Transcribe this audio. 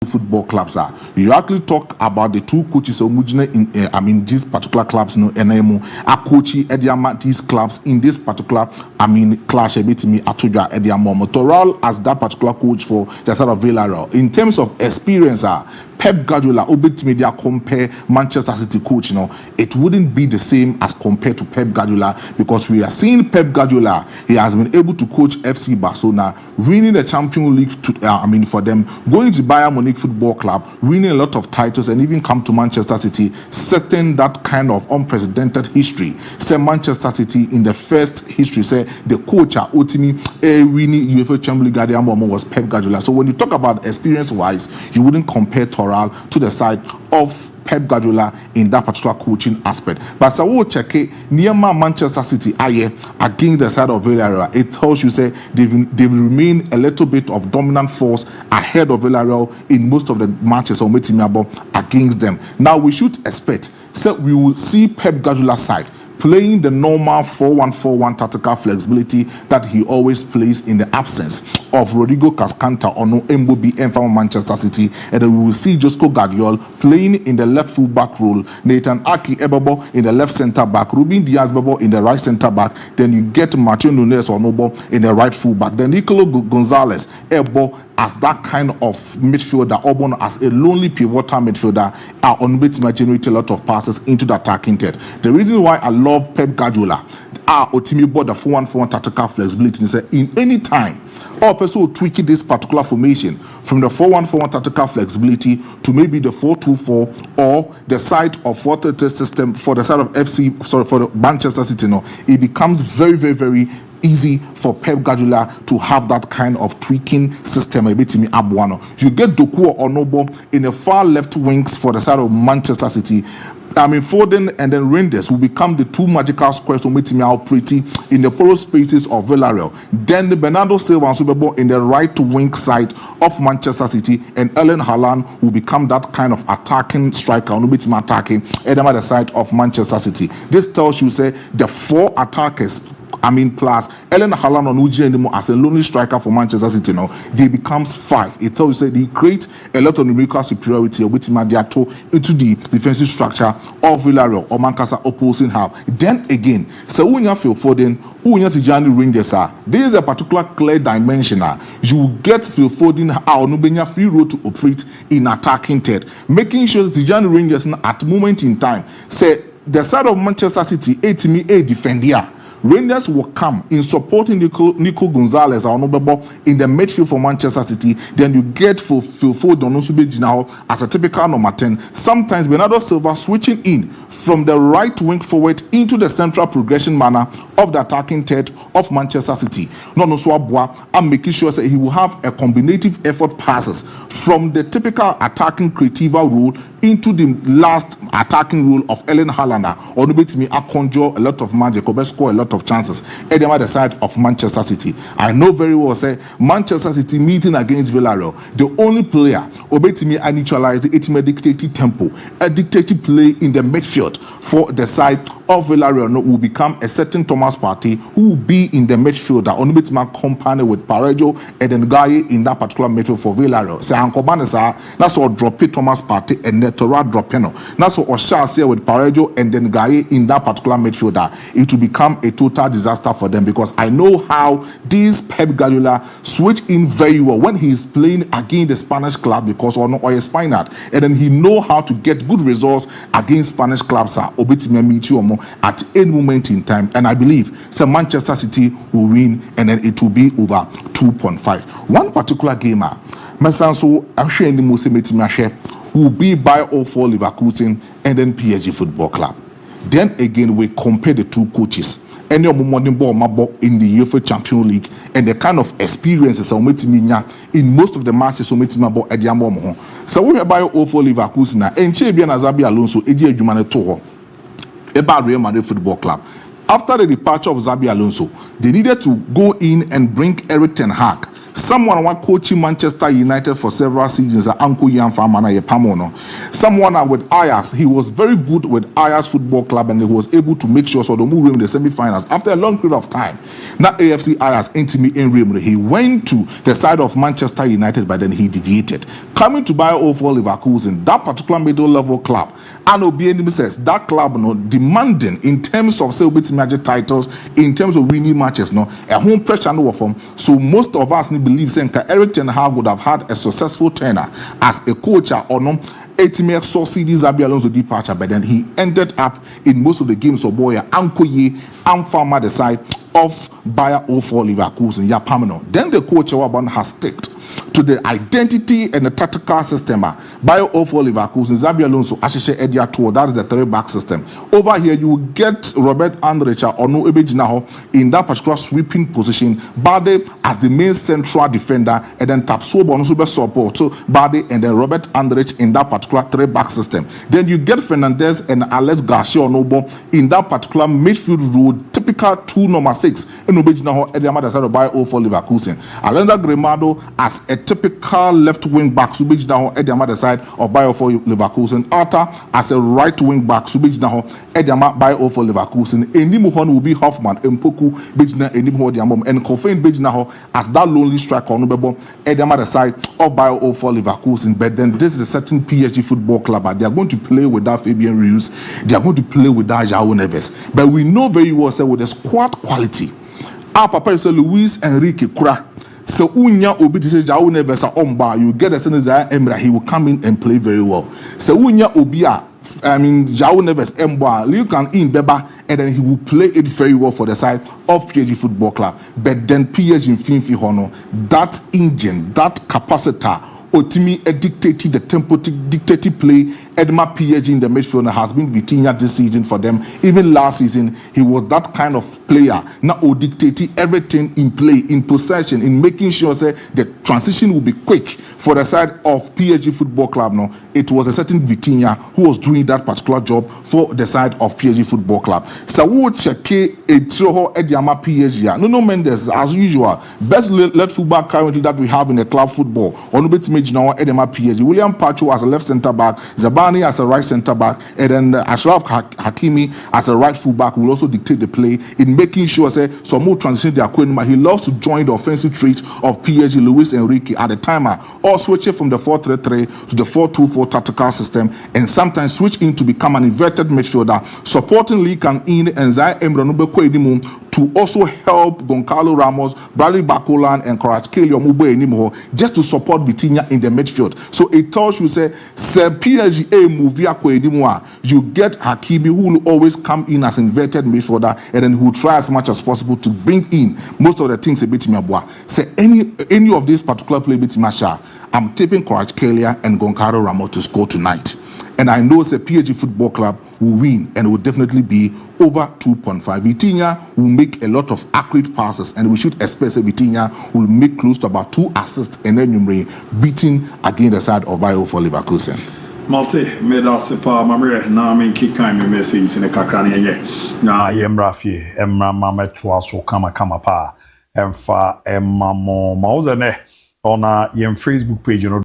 football clubs are. You actually talk about the two coaches in these particular clubs no enemo a coach ediama these clubs in this particular clash a bit me atuja ediamo Toral as that particular coach for the side of Villarreal. In terms of experience Pep Guardiola media compare Manchester City coach, it wouldn't be the same as compared to Pep Guardiola, because we are seeing Pep Guardiola, he has been able to coach FC Barcelona, winning the Champions League for them, going to Bayern Munich Football Club, winning a lot of titles, and even come to Manchester City, setting that kind of unprecedented history. Say Manchester City in the first history, say the coach ultimately winning UEFA Champions League was Pep Guardiola. So when you talk about experience-wise, you wouldn't compare to the side of Pep Guardiola in that particular coaching aspect. But so we'll check it near Manchester City against the side of Villarreal. It tells you say they will remain a little bit of dominant force ahead of Villarreal in most of the matches against them. Now we should expect we will see Pep Guardiola's side playing the normal 4-1-4-1 tactical flexibility that he always plays in the absence of Rodrigo Cascanta or no Mbobi and from Manchester City. And then we will see Josko Guardiola playing in the left full back role, Nathan Aki Ebebo in the left centre back, Ruben Diaz Bebo in the right centre back. Then you get Martin Nunes or Nobo in the right full back. Then Nicolo Gonzalez Ebo as that kind of midfielder, Obon as a lonely pivotal midfielder, are on which to generate a lot of passes into the attacking third. The reason why I love Pep Guardiola Otimi board the 4-1-4-1 tactical flexibility is that in any time or person will tweak this particular formation from the 4-1-4-1 tactical flexibility to maybe the 4-2-4 or the side of 4-3-3 system for the side of for the Manchester City. It becomes very, very, very easy for Pep Guardiola to have that kind of tweaking system. You get Doku or Nobo in the far left wings for the side of Manchester City. Foden and then Reinders will become the two magical squares to meet me out pretty in the porous spaces of Villarreal. Then the Bernardo Silva and Superbo in the right wing side of Manchester City, and Erling Haaland will become that kind of attacking striker on the attacking at the other side of Manchester City. This tells you say the four attackers plus Erling Haaland on Uji anymore as a lonely striker for Manchester City they becomes 5. It tells you say they create a lot of numerical superiority into the defensive structure of Villarreal or Manchester opposing half. Then again, so when you feel Foden, who you Tijani Rangers there is a particular clear dimension. You get Phil Foden or free road to operate in attacking third, making sure that Tijani Rangers at moment in time say the side of Manchester City a defender. Rangers will come in supporting Nico Gonzalez or Nobebo in the midfield for Manchester City. Then you get Phil Foden now as a typical number 10. Sometimes Bernardo Silva switching in from the right wing forward into the central progression manner of the attacking third of Manchester City. I'm making sure that he will have a combinative effort passes from the typical attacking creative role into the last attacking role of Erling Haaland or me conjure a lot of magic or score a lot of chances at the other side of Manchester City. I know very well say Manchester City meeting against Villarreal, the only player me neutralize the ultimate dictated tempo, a dictated play in the midfield for the side of Villarreal will become a certain Thomas Partey who will be in the midfield on the company with Parejo and then Guy in that particular midfield for Villarreal. Say that's all drop it Thomas Partey and Netora drop that's what Osha with Parejo and then Guy in that particular midfielder. It will become a total disaster for them because I know how this Pep Guardiola switch in very well when he is playing against the Spanish club because or a Spaniard, and then he know how to get good results against Spanish clubs at any moment in time. And I believe Manchester City will win and then it will be over 2.5. One particular gamer, Mesanso Asheni Musemetimashe, will be by all for Leverkusen and then PSG Football Club. Then again, we compare the two coaches. Any of modern ball in the UEFA Champions League and the kind of experiences in most of the matches so we buy all for Leverkusen and Chabian Zabi Alonso Eddie Jumane Toho about Real Madrid Football Club. After the departure of Zabi Alonso, they needed to go in and bring Eric Ten Hag someone who coaching Manchester United for several seasons, Uncle Yan Famana Yepamono. Someone with Ajax, he was very good with Ajax Football Club and he was able to make sure so the move in the semi-finals after a long period of time. Now AFC Ajax intimate in Real Madrid. He went to the side of Manchester United, but then he deviated. Coming to Bayer for Leverkusen, that particular middle level club, and Obianim says that club no demanding in terms of say major titles, in terms of winning matches, no a home pressure no form. So most of us believe saying Eric Ten Hag would have had a successful tenure as a coach or no. 80 mere succeeds Xabi Alonso departure, but then he ended up in most of the games of Boya, Ankoye, and Farmer the side of Bayer 04 Leverkusen, Yapamino. Then the coach has sticked to the identity and the tactical system. Bayer 04 Leverkusen, Xabi Alonso, Ashishe Edia Tour, that is the 3-back system. Over here, you will get Robert Andrich or no Ebejinaho in that particular sweeping position. Bade as the main central defender, and then Tapsoba on super support. So Bade and then Robert Andrich in that particular 3-back system. Then you get Fernandez and Alex Garcia Onobo in that particular midfield role, typical 2 number 6. And Ebejinaho Edia the side of Bayer 04 Leverkusen. Alenda Grimado as a typical left wing back, Subijinaho Ediama the side of Bayer for Leverkusen. Arta as a right wing back, Subijinaho Ediama Bayer for Leverkusen. Enimuhon will be Hoffman, Mpoku, Bijina, Enimuho Diamom, and Kofein Bijinaho as that lonely striker on Ubebo Ediama the side of Bayer for Leverkusen. But then this is a certain PSG football club. They are going to play without Fabian Ruiz. They are going to play without João Neves. But we know very well that with the squad quality, our Papa is Luis Enrique Kura. So unya obi to say João Neves omba, you get a sense that Emra, he will come in and play very well. So unya obia, João Neves emba, you can in Beba, and then he will play it very well for the side of PSG Football Club. But then PSG in Finfi Hono, that engine, that capacitor, Otimi dictated the tempo, dictated play. Edma PSG in the midfield has been Vitinha this season for them. Even last season, he was that kind of player. Now, who dictated everything in play, in possession, in making sure say the transition will be quick for the side of PSG Football Club. No, it was a certain Vitinha who was doing that particular job for the side of PSG Football Club. So we check Etroho Ediama PSG. Nuno Mendes, as usual, best left fullback currently that we have in the club football. Onubet Mejinawa Edema PSG. William Pacho as a left centre back. Zabani as a right centre back, and then Ashraf Hakimi as a right full back will also dictate the play in making sure say some more transition the Aquanima. He loves to join the offensive traits of PSG Luis Enrique at the timer, or switch it from the 4-3-3 to the 4-2-4 tactical system, and sometimes switch in to become an inverted midfielder, supporting Lee Kang In and Zai Emranube Kwedimu to also help Goncalo Ramos, Bradley Bacolan, and Kvaratskhelia Mube Enimo just to support Vitinha in the midfield. So it tells you say PSG you get Hakimi who will always come in as inverted midfielder and then who will try as much as possible to bring in most of the things a bit say any of these particular play bit Masha, I'm tipping Kvaratskhelia and Goncalo Ramos to score tonight. And I know the PSG Football Club will win and will definitely be over 2.5. Vitinha will make a lot of accurate passes, and we should expect that Vitinha will make close to about 2 assists and then beating against the side of Bayer for Leverkusen. Malte, meda sepa mamre na men kikan me message ne kakra ne yenye. Na yemra fie, emra mametwa so kama pa. Emfa emma mo mauze ne on our Facebook page.